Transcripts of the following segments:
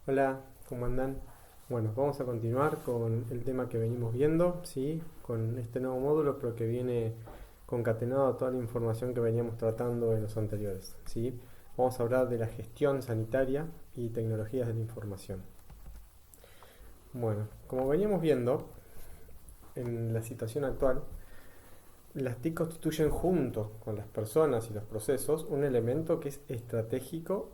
Hola, ¿cómo andan? Bueno, vamos a continuar con el tema que venimos viendo, ¿sí? Con este nuevo módulo, pero que viene concatenado a toda la información que veníamos tratando en los anteriores, ¿sí? Vamos a hablar de la gestión sanitaria y tecnologías de la información. Bueno, como veníamos viendo, en la situación actual, las TIC constituyen junto con las personas y los procesos un elemento que es estratégico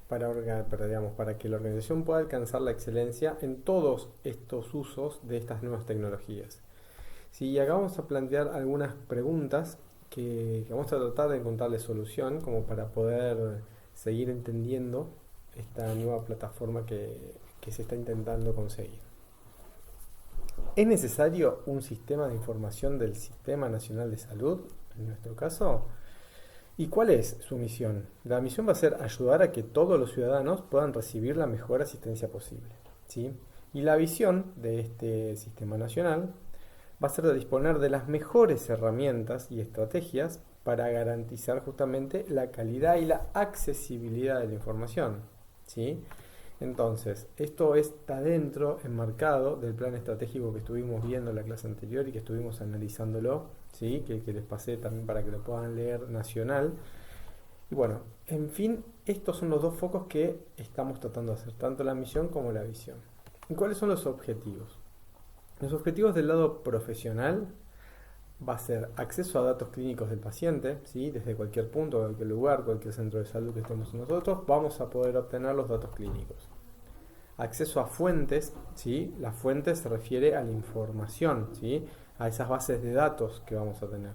para que la organización pueda alcanzar la excelencia en todos estos usos de estas nuevas tecnologías. Sí, y acá vamos a plantear algunas preguntas que vamos a tratar de encontrarle solución como para poder seguir entendiendo esta nueva plataforma que se está intentando conseguir. ¿Es necesario un sistema de información del Sistema Nacional de Salud, en nuestro caso? ¿Y cuál es su misión? La misión va a ser ayudar a que todos los ciudadanos puedan recibir la mejor asistencia posible, ¿sí? Y la visión de este sistema nacional va a ser de disponer de las mejores herramientas y estrategias para garantizar justamente la calidad y la accesibilidad de la información, ¿sí? Entonces, esto está dentro, enmarcado del plan estratégico que estuvimos viendo en la clase anterior y que estuvimos analizándolo, ¿sí? Que les pasé también para que lo puedan leer nacional. Y bueno, en fin, estos son los dos focos que estamos tratando de hacer, tanto la misión como la visión. ¿Y cuáles son los objetivos? Los objetivos del lado profesional va a ser acceso a datos clínicos del paciente, ¿sí? Desde cualquier punto, cualquier lugar, cualquier centro de salud que estemos nosotros, vamos a poder obtener los datos clínicos. Acceso a fuentes, ¿sí? La fuente se refiere a la información, ¿sí? A esas bases de datos que vamos a tener.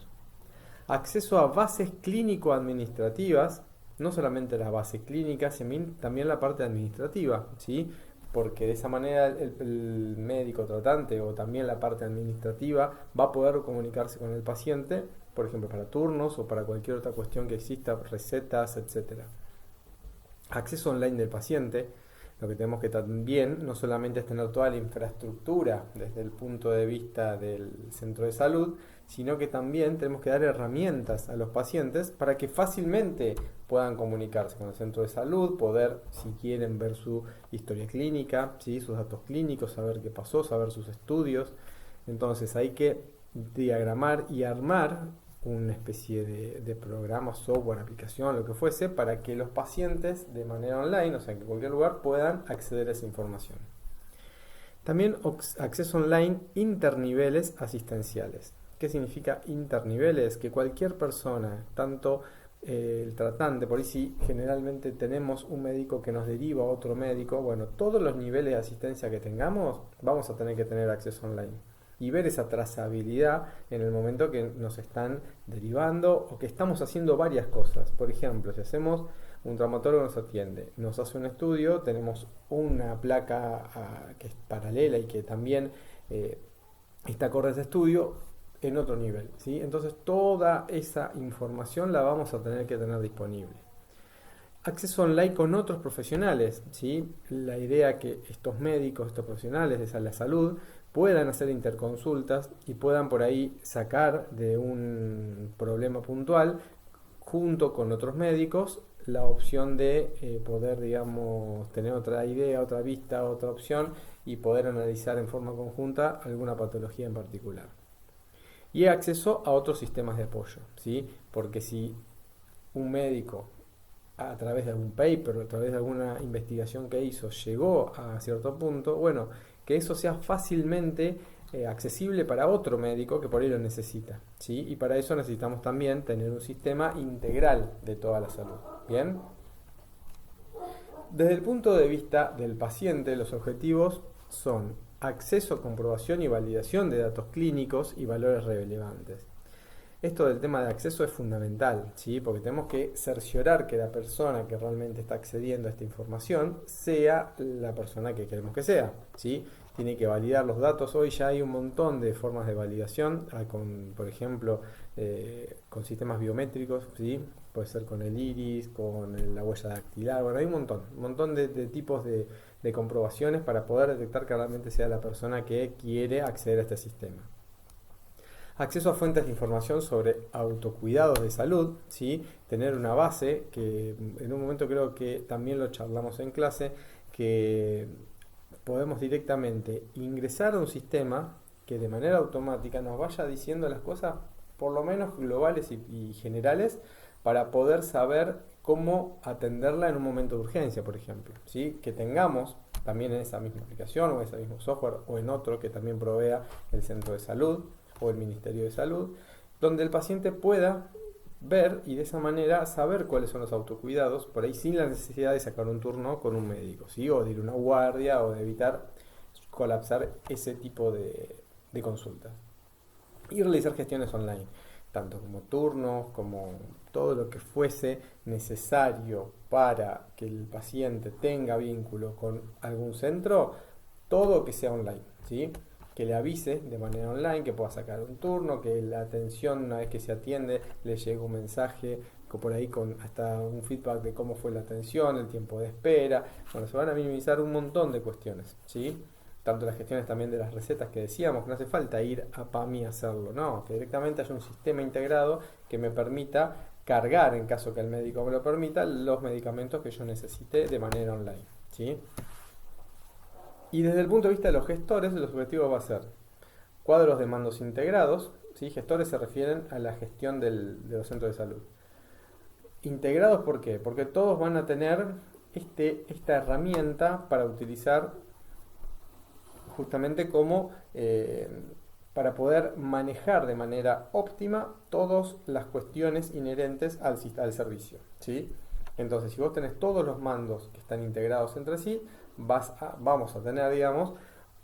Acceso a bases clínico-administrativas, no solamente la base clínica, sino también la parte administrativa, ¿sí? Porque de esa manera el médico tratante o también la parte administrativa va a poder comunicarse con el paciente, por ejemplo, para turnos o para cualquier otra cuestión que exista, recetas, etcétera. Acceso online del paciente. Lo que tenemos que también no solamente es tener toda la infraestructura desde el punto de vista del centro de salud, sino que también tenemos que dar herramientas a los pacientes para que fácilmente puedan comunicarse con el centro de salud, poder, si quieren, ver su historia clínica, ¿sí? Sus datos clínicos, saber qué pasó, saber sus estudios. Entonces hay que diagramar y armar una especie de programa, software, aplicación, lo que fuese, para que los pacientes de manera online, o sea, en cualquier lugar, puedan acceder a esa información. También acceso online interniveles asistenciales. ¿Qué significa interniveles? Que cualquier persona, tanto el tratante, por ahí si generalmente tenemos un médico que nos deriva a otro médico, bueno, todos los niveles de asistencia que tengamos, vamos a tener que tener acceso online y ver esa trazabilidad en el momento que nos están derivando o que estamos haciendo varias cosas. Por ejemplo, si hacemos un traumatólogo nos atiende, nos hace un estudio, tenemos una placa que es paralela y que también está acorde a ese estudio en otro nivel, ¿sí? Entonces toda esa información la vamos a tener que tener disponible. Acceso online con otros profesionales, ¿sí? La idea que estos médicos, estos profesionales de la salud puedan hacer interconsultas y puedan por ahí sacar de un problema puntual junto con otros médicos la opción de poder, digamos, tener otra idea, otra vista, otra opción y poder analizar en forma conjunta alguna patología en particular. Y acceso a otros sistemas de apoyo, ¿sí? Porque si un médico a través de algún paper o a través de alguna investigación que hizo llegó a cierto punto, bueno, que eso sea fácilmente accesible para otro médico que por ahí lo necesita, ¿sí? Y para eso necesitamos también tener un sistema integral de toda la salud. ¿Bien? Desde el punto de vista del paciente, los objetivos son acceso, comprobación y validación de datos clínicos y valores relevantes. Esto del tema de acceso es fundamental, ¿sí? Porque tenemos que cerciorar que la persona que realmente está accediendo a esta información sea la persona que queremos que sea, ¿sí? Tiene que validar los datos. Hoy ya hay un montón de formas de validación, con, por ejemplo, con sistemas biométricos, ¿sí? Puede ser con el iris, con la huella dactilar, bueno, hay un montón de tipos de comprobaciones para poder detectar que realmente sea la persona que quiere acceder a este sistema. Acceso a fuentes de información sobre autocuidados de salud, ¿sí? Tener una base, que en un momento creo que también lo charlamos en clase, que podemos directamente ingresar a un sistema que de manera automática nos vaya diciendo las cosas, por lo menos globales y generales, para poder saber cómo atenderla en un momento de urgencia, por ejemplo, ¿sí? Que tengamos también en esa misma aplicación o en ese mismo software o en otro que también provea el centro de salud o el Ministerio de Salud, donde el paciente pueda ver y de esa manera saber cuáles son los autocuidados, por ahí sin la necesidad de sacar un turno con un médico, ¿sí? O de ir a una guardia o de evitar colapsar ese tipo de consultas. Y realizar gestiones online, tanto como turnos, como todo lo que fuese necesario para que el paciente tenga vínculo con algún centro, todo que sea online, ¿sí? Que le avise de manera online, que pueda sacar un turno, que la atención una vez que se atiende le llegue un mensaje por ahí con hasta un feedback de cómo fue la atención, el tiempo de espera. Bueno, se van a minimizar un montón de cuestiones, ¿sí? Tanto las gestiones también de las recetas que decíamos, que no hace falta ir a PAMI a hacerlo, no, que directamente haya un sistema integrado que me permita cargar, en caso que el médico me lo permita, los medicamentos que yo necesite de manera online, ¿sí? Y desde el punto de vista de los gestores, los objetivos va a ser cuadros de mandos integrados, ¿sí? Gestores se refieren a la gestión de los centros de salud. Integrados, ¿por qué? Porque todos van a tener esta herramienta para utilizar justamente como para poder manejar de manera óptima todas las cuestiones inherentes al servicio, ¿sí? Entonces, si vos tenés todos los mandos que están integrados entre sí, vamos a tener, digamos,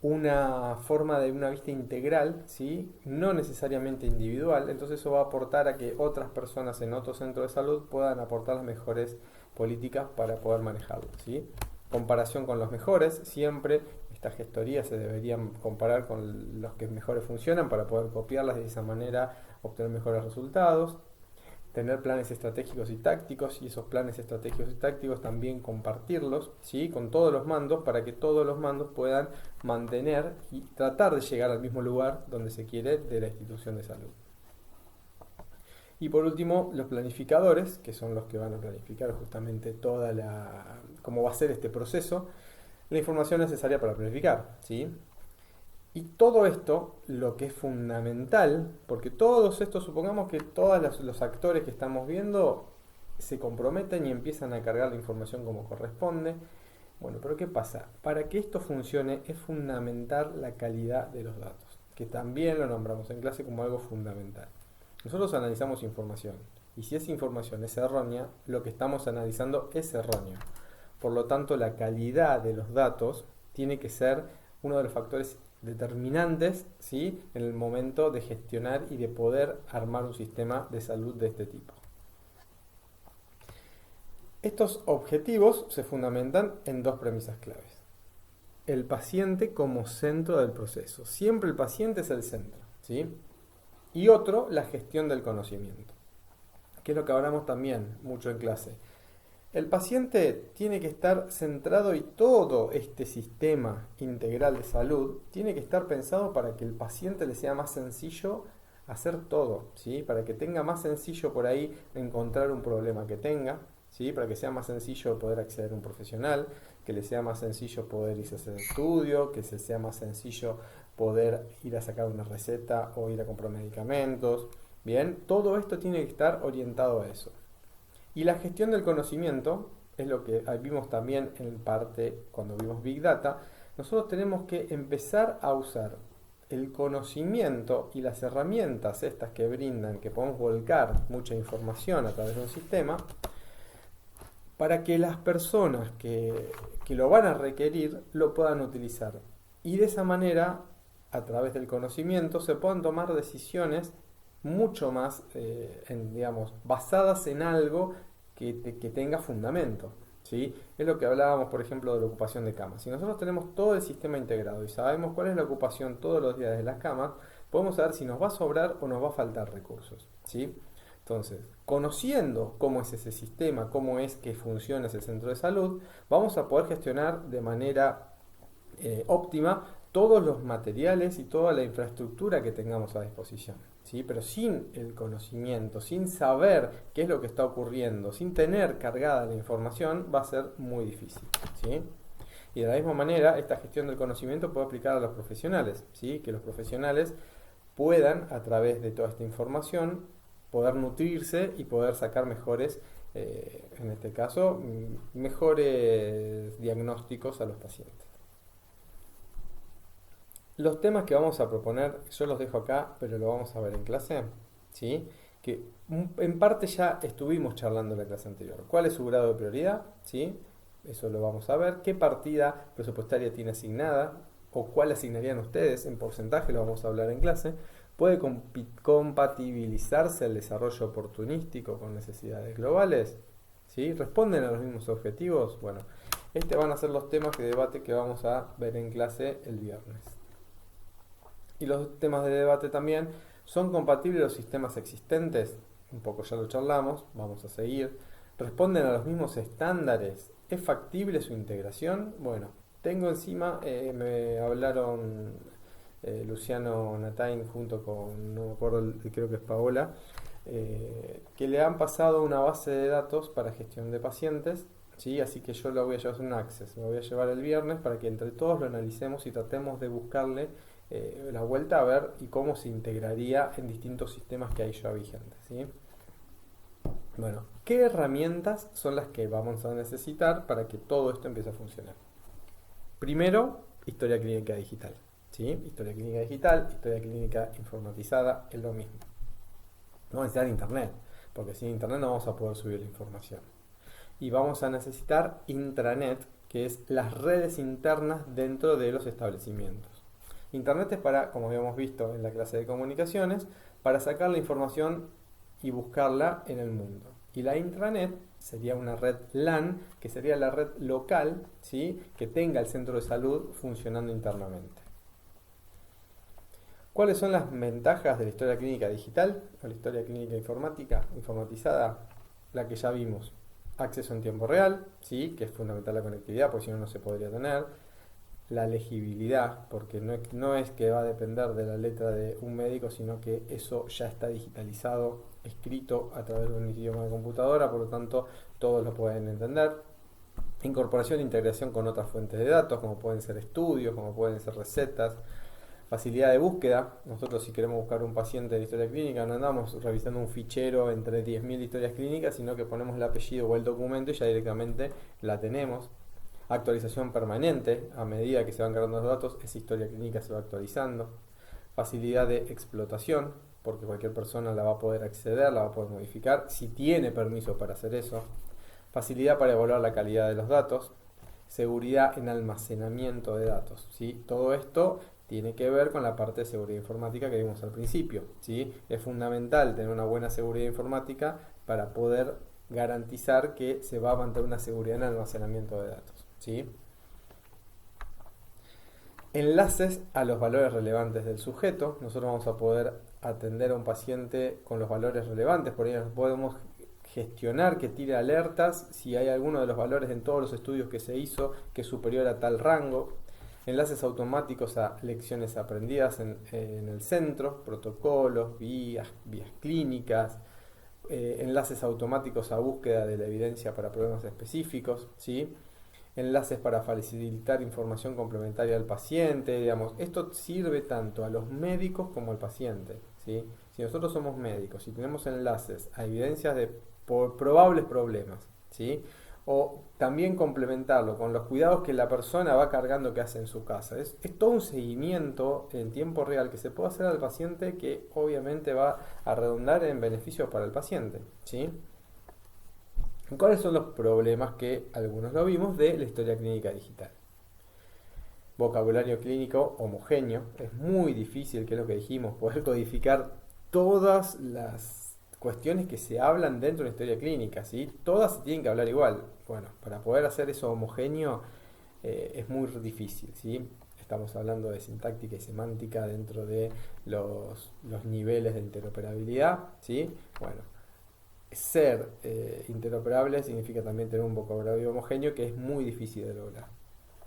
una forma de una vista integral, ¿sí? No necesariamente individual. Entonces eso va a aportar a que otras personas en otro centro de salud puedan aportar las mejores políticas para poder manejarlo, ¿sí? Comparación con los mejores, siempre estas gestorías se deberían comparar con los que mejores funcionan para poder copiarlas y de esa manera obtener mejores resultados. Tener planes estratégicos y tácticos, y esos planes estratégicos y tácticos también compartirlos, ¿sí? Con todos los mandos, para que todos los mandos puedan mantener y tratar de llegar al mismo lugar donde se quiere de la institución de salud. Y por último, los planificadores, que son los que van a planificar justamente cómo va a ser este proceso, la información necesaria para planificar, ¿sí? Y todo esto, lo que es fundamental, porque todos estos, supongamos que todos los actores que estamos viendo se comprometen y empiezan a cargar la información como corresponde. Bueno, pero ¿qué pasa? Para que esto funcione es fundamental la calidad de los datos, que también lo nombramos en clase como algo fundamental. Nosotros analizamos información, y si esa información es errónea, lo que estamos analizando es erróneo. Por lo tanto, la calidad de los datos tiene que ser uno de los factores determinantes, ¿sí? En el momento de gestionar y de poder armar un sistema de salud de este tipo. Estos objetivos se fundamentan en dos premisas claves. El paciente como centro del proceso. Siempre el paciente es el centro, ¿sí? Y otro, la gestión del conocimiento, que es lo que hablamos también mucho en clase. El paciente tiene que estar centrado y todo este sistema integral de salud tiene que estar pensado para que el paciente le sea más sencillo hacer todo, ¿sí? Para que tenga más sencillo por ahí encontrar un problema que tenga, ¿sí? Para que sea más sencillo poder acceder a un profesional, que le sea más sencillo poder irse a hacer estudio, que se sea más sencillo poder ir a sacar una receta o ir a comprar medicamentos. Bien, todo esto tiene que estar orientado a eso. Y la gestión del conocimiento es lo que vimos también en parte cuando vimos Big Data. Nosotros tenemos que empezar a usar el conocimiento y las herramientas estas que brindan, que podemos volcar mucha información a través de un sistema, para que las personas que lo van a requerir lo puedan utilizar. Y de esa manera, a través del conocimiento, se puedan tomar decisiones mucho más, digamos, basadas en algo que tenga fundamento, ¿sí? Es lo que hablábamos, por ejemplo, de la ocupación de camas. Si nosotros tenemos todo el sistema integrado y sabemos cuál es la ocupación todos los días de las camas, podemos saber si nos va a sobrar o nos va a faltar recursos, ¿sí? Entonces, conociendo cómo es ese sistema, cómo es que funciona ese centro de salud, vamos a poder gestionar de manera óptima todos los materiales y toda la infraestructura que tengamos a disposición, ¿sí? Pero sin el conocimiento, sin saber qué es lo que está ocurriendo, sin tener cargada la información, va a ser muy difícil, ¿sí? Y de la misma manera, esta gestión del conocimiento puede aplicar a los profesionales, ¿sí? Que los profesionales puedan, a través de toda esta información, poder nutrirse y poder sacar mejores, en este caso, mejores diagnósticos a los pacientes. Los temas que vamos a proponer, yo los dejo acá, pero lo vamos a ver en clase, ¿sí? Que en parte ya estuvimos charlando en la clase anterior. ¿Cuál es su grado de prioridad? ¿Sí? Eso lo vamos a ver. ¿Qué partida presupuestaria tiene asignada? ¿O cuál asignarían ustedes en porcentaje? Lo vamos a hablar en clase. ¿Puede compatibilizarse el desarrollo oportunístico con necesidades globales? ¿Sí? ¿Responden a los mismos objetivos? Bueno, estos van a ser los temas de debate que vamos a ver en clase el viernes. Y los temas de debate también, ¿son compatibles los sistemas existentes? Un poco ya lo charlamos, vamos a seguir. ¿Responden a los mismos estándares? ¿Es factible su integración? Bueno, tengo encima, me hablaron Luciano Natain junto con, no me acuerdo, creo que es Paola, que le han pasado una base de datos para gestión de pacientes, ¿sí? Así que yo lo voy a llevar, es un access, lo voy a llevar el viernes para que entre todos lo analicemos y tratemos de buscarle la vuelta a ver y cómo se integraría en distintos sistemas que hay ya vigentes, ¿sí? Bueno, ¿qué herramientas son las que vamos a necesitar para que todo esto empiece a funcionar? Primero, historia clínica digital, ¿sí? Historia clínica digital, historia clínica informatizada, es lo mismo. No vamos a necesitar internet, porque sin internet no vamos a poder subir la información. Y vamos a necesitar intranet, que es las redes internas dentro de los establecimientos. Internet es para, como habíamos visto en la clase de comunicaciones, para sacar la información y buscarla en el mundo. Y la intranet sería una red LAN, que sería la red local, ¿sí? Que tenga el centro de salud funcionando internamente. ¿Cuáles son las ventajas de la historia clínica digital o la historia clínica informatizada? La que ya vimos. Acceso en tiempo real, ¿sí? Que es fundamental la conectividad, porque si no, no se podría tener. La legibilidad, porque no es que va a depender de la letra de un médico, sino que eso ya está digitalizado, escrito a través de un idioma de computadora, por lo tanto todos lo pueden entender. Incorporación e integración con otras fuentes de datos, como pueden ser estudios, como pueden ser recetas. Facilidad de búsqueda. Nosotros, si queremos buscar un paciente de historia clínica, no andamos revisando un fichero entre 10.000 historias clínicas, sino que ponemos el apellido o el documento y ya directamente la tenemos. Actualización permanente, a medida que se van cargando los datos, esa historia clínica se va actualizando. Facilidad de explotación, porque cualquier persona la va a poder acceder, la va a poder modificar, si tiene permiso para hacer eso. Facilidad para evaluar la calidad de los datos. Seguridad en almacenamiento de datos, ¿sí? Todo esto tiene que ver con la parte de seguridad informática que vimos al principio, ¿sí? Es fundamental tener una buena seguridad informática para poder garantizar que se va a mantener una seguridad en el almacenamiento de datos, ¿sí? Enlaces a los valores relevantes del sujeto. Nosotros vamos a poder atender a un paciente con los valores relevantes, por ello podemos gestionar que tire alertas si hay alguno de los valores en todos los estudios que se hizo que es superior a tal rango. Enlaces automáticos a lecciones aprendidas en el centro, protocolos, vías clínicas, enlaces automáticos a búsqueda de la evidencia para problemas específicos, ¿sí? Enlaces para facilitar información complementaria al paciente, digamos. Esto sirve tanto a los médicos como al paciente, ¿sí? Si nosotros somos médicos y tenemos enlaces a evidencias de probables problemas, ¿sí? O también complementarlo con los cuidados que la persona va cargando que hace en su casa. Es todo un seguimiento en tiempo real que se puede hacer al paciente que obviamente va a redundar en beneficios para el paciente, ¿sí? ¿Cuáles son los problemas que algunos lo vimos de la historia clínica digital? Vocabulario clínico homogéneo. Es muy difícil, que es lo que dijimos, poder codificar todas las cuestiones que se hablan dentro de la historia clínica, ¿sí? Todas se tienen que hablar igual. Bueno, para poder hacer eso homogéneo es muy difícil, ¿sí? Estamos hablando de sintáctica y semántica dentro de los niveles de interoperabilidad, ¿sí? Bueno, ser interoperable significa también tener un vocabulario homogéneo que es muy difícil de lograr.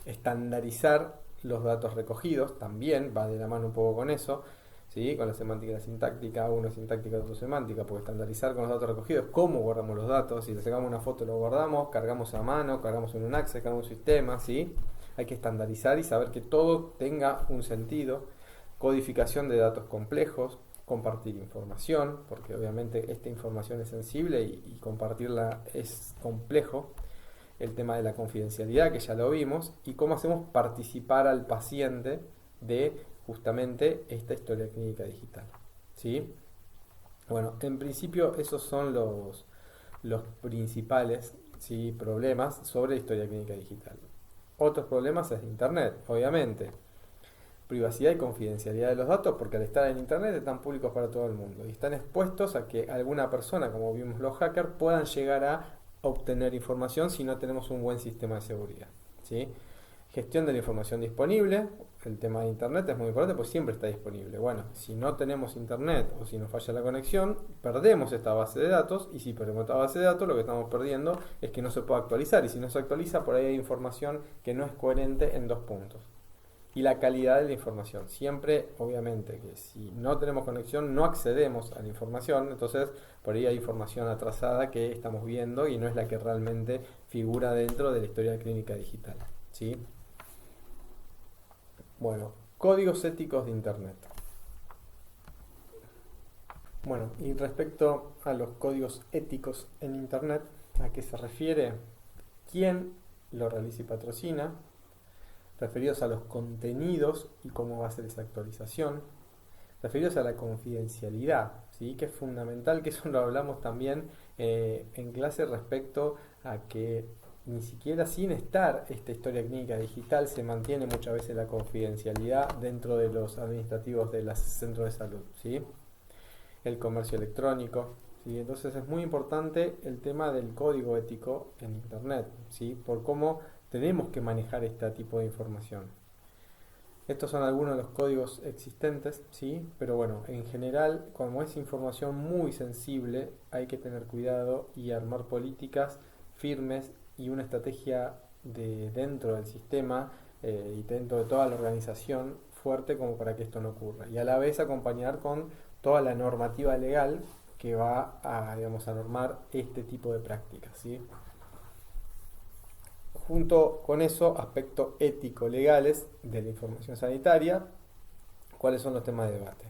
Estandarizar los datos recogidos también va de la mano un poco con eso, ¿sí? Con la semántica y la sintáctica, uno sintáctica, otro semántica, porque estandarizar con los datos recogidos, cómo guardamos los datos, si le sacamos una foto lo guardamos, cargamos a mano, cargamos en un Access, cargamos un sistema, ¿sí? Hay que estandarizar y saber que todo tenga un sentido, codificación de datos complejos, compartir información, porque obviamente esta información es sensible y compartirla es complejo, el tema de la confidencialidad, que ya lo vimos, y cómo hacemos participar al paciente de justamente esta historia clínica digital. ¿Sí? Bueno, en principio esos son los principales, ¿sí?, problemas sobre la historia clínica digital. Otros problemas es Internet, obviamente. Privacidad y confidencialidad de los datos, porque al estar en Internet están públicos para todo el mundo y están expuestos a que alguna persona, como vimos los hackers, puedan llegar a obtener información si no tenemos un buen sistema de seguridad. ¿Sí? Gestión de la información disponible. El tema de Internet es muy importante porque siempre está disponible. Bueno, si no tenemos Internet o si nos falla la conexión, perdemos esta base de datos, y si perdemos esta base de datos, lo que estamos perdiendo es que no se puede actualizar, y si no se actualiza, por ahí hay información que no es coherente en dos puntos. Y la calidad de la información. Siempre, obviamente, que si no tenemos conexión no accedemos a la información, entonces por ahí hay información atrasada que estamos viendo y no es la que realmente figura dentro de la historia clínica digital. ¿Sí? Bueno, códigos éticos de Internet. Bueno, y respecto a los códigos éticos en Internet, ¿a qué se refiere? ¿Quién lo realiza y patrocina? Referidos a los contenidos y cómo va a ser esa actualización, referidos a la confidencialidad, ¿sí?, que es fundamental, que eso lo hablamos también en clase respecto a que ni siquiera sin estar esta historia clínica digital se mantiene muchas veces la confidencialidad dentro de los administrativos de los centros de salud, ¿sí? El comercio electrónico, ¿sí? Entonces es muy importante el tema del código ético en Internet, ¿sí?, por cómo tenemos que manejar este tipo de información. Estos son algunos de los códigos existentes, ¿sí? Pero bueno, en general, como es información muy sensible, hay que tener cuidado y armar políticas firmes y una estrategia dentro del sistema y dentro de toda la organización fuerte como para que esto no ocurra. Y a la vez acompañar con toda la normativa legal que va a, digamos, a normar este tipo de prácticas, ¿sí? Junto con eso, aspectos ético-legales de la información sanitaria. ¿Cuáles son los temas de debate?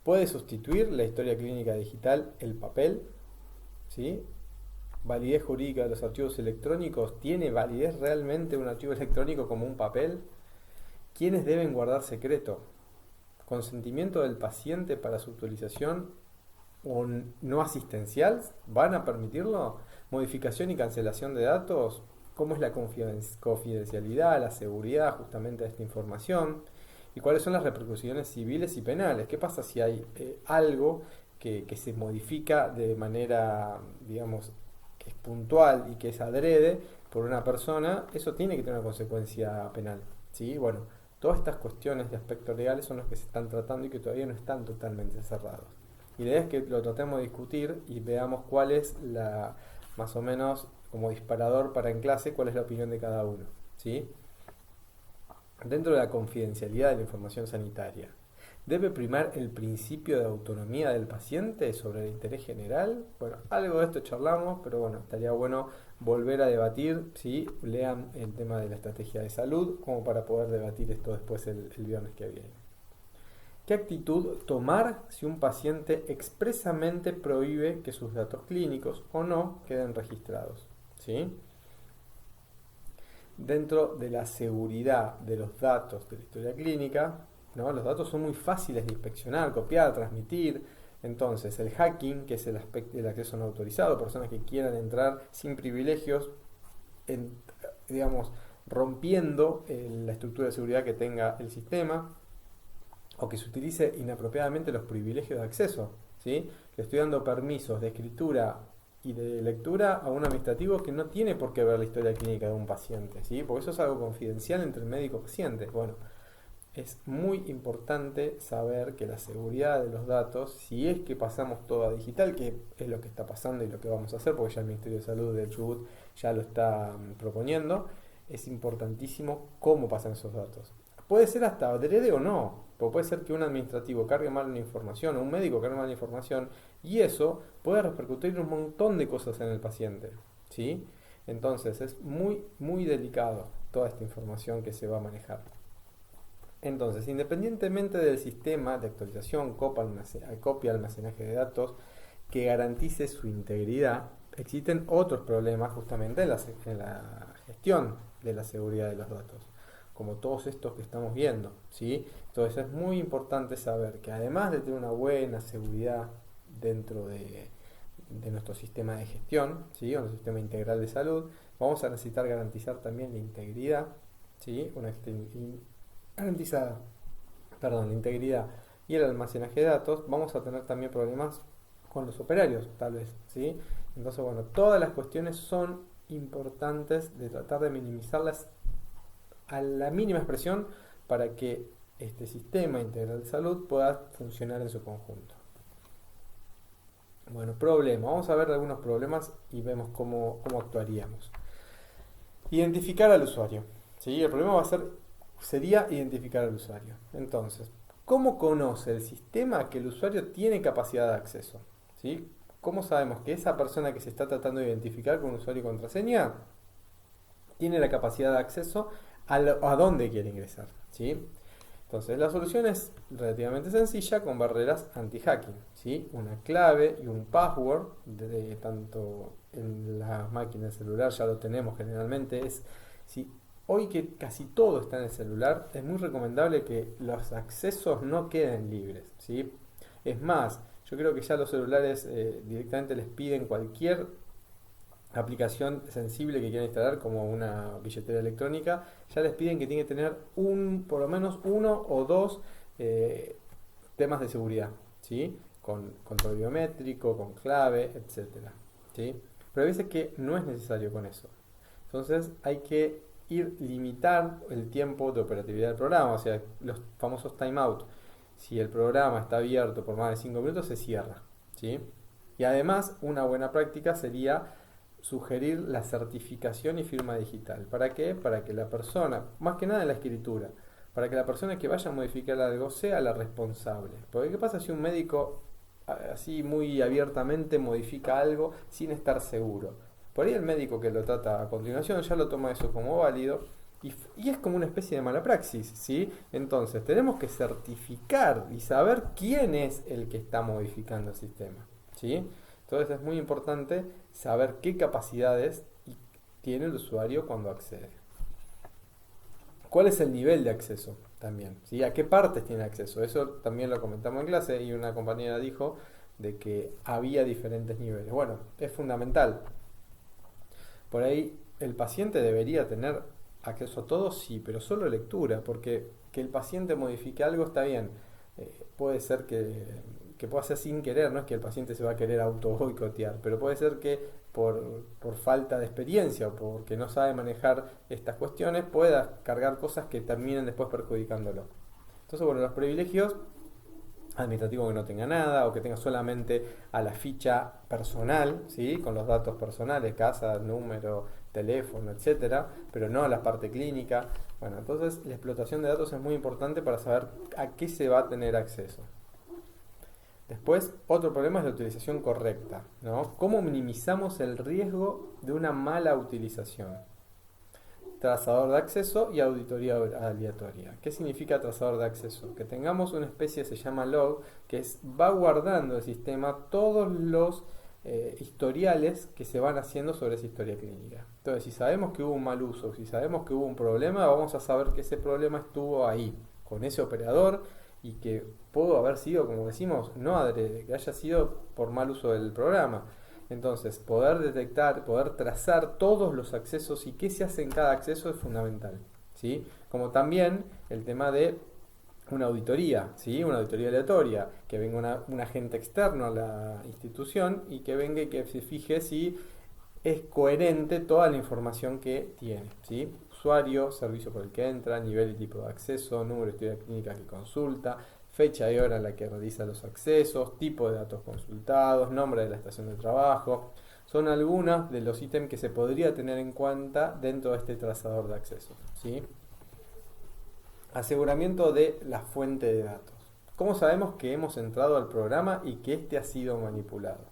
¿Puede sustituir la historia clínica digital el papel? ¿Sí? ¿Validez jurídica de los archivos electrónicos? ¿Tiene validez realmente un archivo electrónico como un papel? ¿Quiénes deben guardar secreto? ¿Consentimiento del paciente para su utilización o no asistencial? ¿Van a permitirlo? ¿Modificación y cancelación de datos? ¿Cómo es la confidencialidad, la seguridad justamente de esta información? ¿Y cuáles son las repercusiones civiles y penales? ¿Qué pasa si hay algo que se modifica de manera, digamos, que es puntual y que es adrede por una persona? Eso tiene que tener una consecuencia penal, ¿sí? Bueno, todas estas cuestiones de aspectos legales son los que se están tratando y que todavía no están totalmente cerrados. Y la idea es que lo tratemos de discutir y veamos cuál es la, más o menos, como disparador para en clase, cuál es la opinión de cada uno, ¿sí? Dentro de la confidencialidad de la información sanitaria, ¿debe primar el principio de autonomía del paciente sobre el interés general? Bueno, algo de esto charlamos, pero bueno, estaría bueno volver a debatir, ¿sí? Lean el tema de la estrategia de salud, como para poder debatir esto después el viernes que viene. ¿Qué actitud tomar si un paciente expresamente prohíbe que sus datos clínicos o no queden registrados? ¿Sí? Dentro de la seguridad de los datos de la historia clínica, ¿no? Los datos son muy fáciles de inspeccionar, copiar, transmitir. Entonces, el hacking, que es el acceso no autorizado, personas que quieran entrar sin privilegios, digamos, rompiendo la estructura de seguridad que tenga el sistema, o que se utilice inapropiadamente los privilegios de acceso, ¿sí? Le estoy dando permisos de escritura y de lectura a un administrativo que no tiene por qué ver la historia clínica de un paciente, ¿sí? Porque eso es algo confidencial entre el médico y el paciente. Bueno, es muy importante saber que la seguridad de los datos, si es que pasamos todo a digital, que es lo que está pasando y lo que vamos a hacer, porque ya el Ministerio de Salud de Chubut ya lo está proponiendo, es importantísimo cómo pasan esos datos. Puede ser hasta adrede o no, pero puede ser que un administrativo cargue mal una información o un médico cargue mal la información y eso puede repercutir en un montón de cosas en el paciente, ¿sí? Entonces es muy, muy delicado toda esta información que se va a manejar. Entonces, independientemente del sistema de actualización, copia, almacenaje de datos, que garantice su integridad, existen otros problemas justamente en la gestión de la seguridad de los datos, como todos estos que estamos viendo, ¿sí? Entonces es muy importante saber que además de tener una buena seguridad dentro de nuestro sistema de gestión, ¿sí? O nuestro sistema integral de salud, vamos a necesitar garantizar también la integridad, ¿sí? Garantizada, perdón, la integridad y el almacenaje de datos, vamos a tener también problemas con los operarios, tal vez, ¿sí? Entonces, bueno, todas las cuestiones son importantes de tratar de minimizarlas a la mínima expresión para que este sistema integral de salud pueda funcionar en su conjunto. Bueno, problema. Vamos a ver algunos problemas y vemos cómo actuaríamos. Identificar al usuario, ¿sí? El problema sería identificar al usuario. Entonces, ¿cómo conoce el sistema que el usuario tiene capacidad de acceso? ¿Sí? ¿Cómo sabemos que esa persona que se está tratando de identificar con usuario y contraseña tiene la capacidad de acceso a dónde quiere ingresar? ¿Sí? Entonces, la solución es relativamente sencilla con barreras anti-hacking, ¿sí? Una clave y un password, tanto en la máquina celular ya lo tenemos generalmente, si hoy que casi todo está en el celular, es muy recomendable que los accesos no queden libres, ¿sí? Es más, yo creo que ya los celulares directamente les piden cualquier aplicación sensible que quieran instalar, como una billetera electrónica, ya les piden que tiene que tener por lo menos uno o dos temas de seguridad, ¿sí? Con control biométrico, con clave, etcétera, ¿sí? Pero hay veces que no es necesario con eso. Entonces hay que limitar el tiempo de operatividad del programa, o sea, los famosos timeout. Si el programa está abierto por más de 5 minutos, se cierra, ¿sí? Y además, una buena práctica sería sugerir la certificación y firma digital. ¿Para qué? Para que la persona, más que nada en la escritura, para que la persona que vaya a modificar algo sea la responsable. Porque ¿qué pasa si un médico así muy abiertamente modifica algo sin estar seguro? Por ahí el médico que lo trata a continuación ya lo toma eso como válido y es como una especie de mala praxis, ¿sí? Entonces tenemos que certificar y saber quién es el que está modificando el sistema, ¿sí? Entonces es muy importante saber qué capacidades tiene el usuario cuando accede. ¿Cuál es el nivel de acceso también? ¿Sí? ¿A qué partes tiene acceso? Eso también lo comentamos en clase y una compañera dijo de que había diferentes niveles. Bueno, es fundamental. Por ahí el paciente debería tener acceso a todo, sí, pero solo lectura, porque que el paciente modifique algo está bien. Puede ser que pueda ser sin querer, no es que el paciente se va a querer auto boicotear, pero puede ser que por falta de experiencia o porque no sabe manejar estas cuestiones pueda cargar cosas que terminen después perjudicándolo. Entonces, bueno, los privilegios administrativo que no tenga nada o que tenga solamente a la ficha personal, ¿sí? Con los datos personales, casa, número, teléfono, etcétera, pero no a la parte clínica. Bueno, entonces la explotación de datos es muy importante para saber a qué se va a tener acceso. Después, otro problema es la utilización correcta, ¿no? ¿Cómo minimizamos el riesgo de una mala utilización? Trazador de acceso y auditoría aleatoria. ¿Qué significa trazador de acceso? Que tengamos una especie que se llama log, que va guardando el sistema todos los historiales que se van haciendo sobre esa historia clínica. Entonces, si sabemos que hubo un mal uso, si sabemos que hubo un problema, vamos a saber que ese problema estuvo ahí, con ese operador, y que pudo haber sido, como decimos, no adrede, que haya sido por mal uso del programa. Entonces, poder detectar, poder trazar todos los accesos y qué se hace en cada acceso es fundamental, ¿sí? Como también el tema de una auditoría, ¿sí? Una auditoría aleatoria, que venga un agente externo a la institución y que venga y que se fije si es coherente toda la información que tiene, ¿sí? Usuario, servicio por el que entra, nivel y tipo de acceso, número de historia clínica que consulta, fecha y hora en la que realiza los accesos, tipo de datos consultados, nombre de la estación de trabajo. son algunos de los ítems que se podría tener en cuenta dentro de este trazador de acceso, ¿sí? Aseguramiento de la fuente de datos. ¿Cómo sabemos que hemos entrado al programa y que éste ha sido manipulado?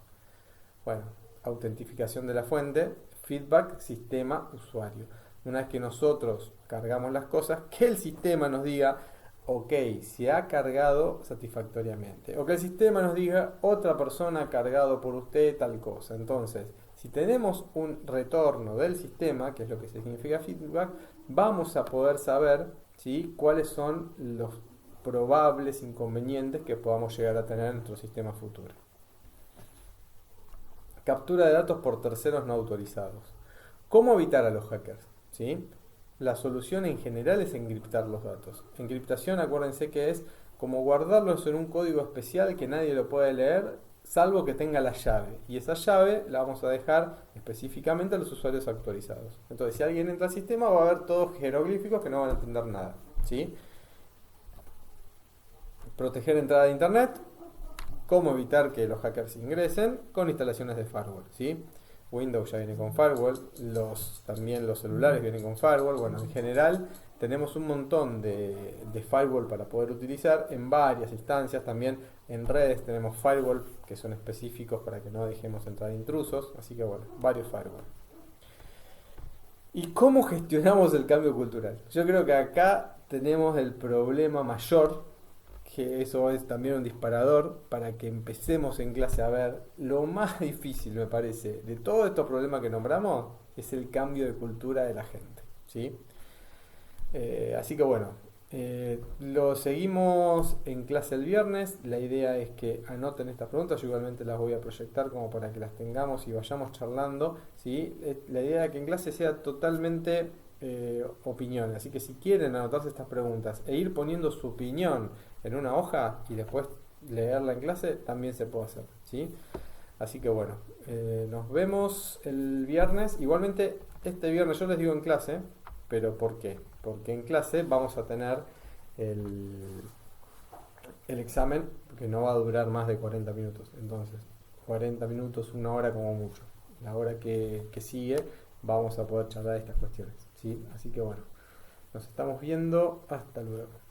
Bueno, autentificación de la fuente, feedback, sistema, usuario. Una vez que nosotros cargamos las cosas, que el sistema nos diga, ok, se ha cargado satisfactoriamente. O que el sistema nos diga, otra persona ha cargado por usted tal cosa. Entonces, si tenemos un retorno del sistema, que es lo que significa feedback, vamos a poder saber, ¿sí?, cuáles son los probables inconvenientes que podamos llegar a tener en nuestro sistema futuro. Captura de datos por terceros no autorizados. ¿Cómo evitar a los hackers? ¿Sí? La solución en general es encriptar los datos. Encriptación, acuérdense que es como guardarlos en un código especial que nadie lo puede leer, salvo que tenga la llave. Y esa llave la vamos a dejar específicamente a los usuarios autorizados. Entonces, si alguien entra al sistema, va a haber todos jeroglíficos que no van a entender nada. ¿Sí? Proteger entrada de internet. ¿Cómo evitar que los hackers ingresen? Con instalaciones de firewall, ¿sí? Windows ya viene con firewall, también los celulares vienen con firewall. Bueno, en general tenemos un montón de firewall para poder utilizar en varias instancias. También en redes tenemos firewall que son específicos para que no dejemos entrar intrusos. Así que bueno, varios firewall. ¿Y cómo gestionamos el cambio cultural? Yo creo que acá tenemos el problema mayor, que eso es también un disparador para que empecemos en clase a ver. Lo más difícil, me parece, de todos estos problemas que nombramos es el cambio de cultura de la gente, ¿sí? Así que bueno, lo seguimos en clase el viernes. La idea es que anoten estas preguntas, yo igualmente las voy a proyectar como para que las tengamos y vayamos charlando, ¿sí? La idea es que en clase sea totalmente opinión, así que si quieren anotarse estas preguntas e ir poniendo su opinión en una hoja y después leerla en clase, también se puede hacer, ¿sí? Así que bueno, nos vemos el viernes. Igualmente, este viernes yo les digo en clase, pero ¿por qué? Porque en clase vamos a tener el examen, que no va a durar más de 40 minutos. Entonces, 40 minutos, una hora como mucho. La hora que sigue vamos a poder charlar estas cuestiones, ¿sí? Así que bueno, nos estamos viendo. Hasta luego.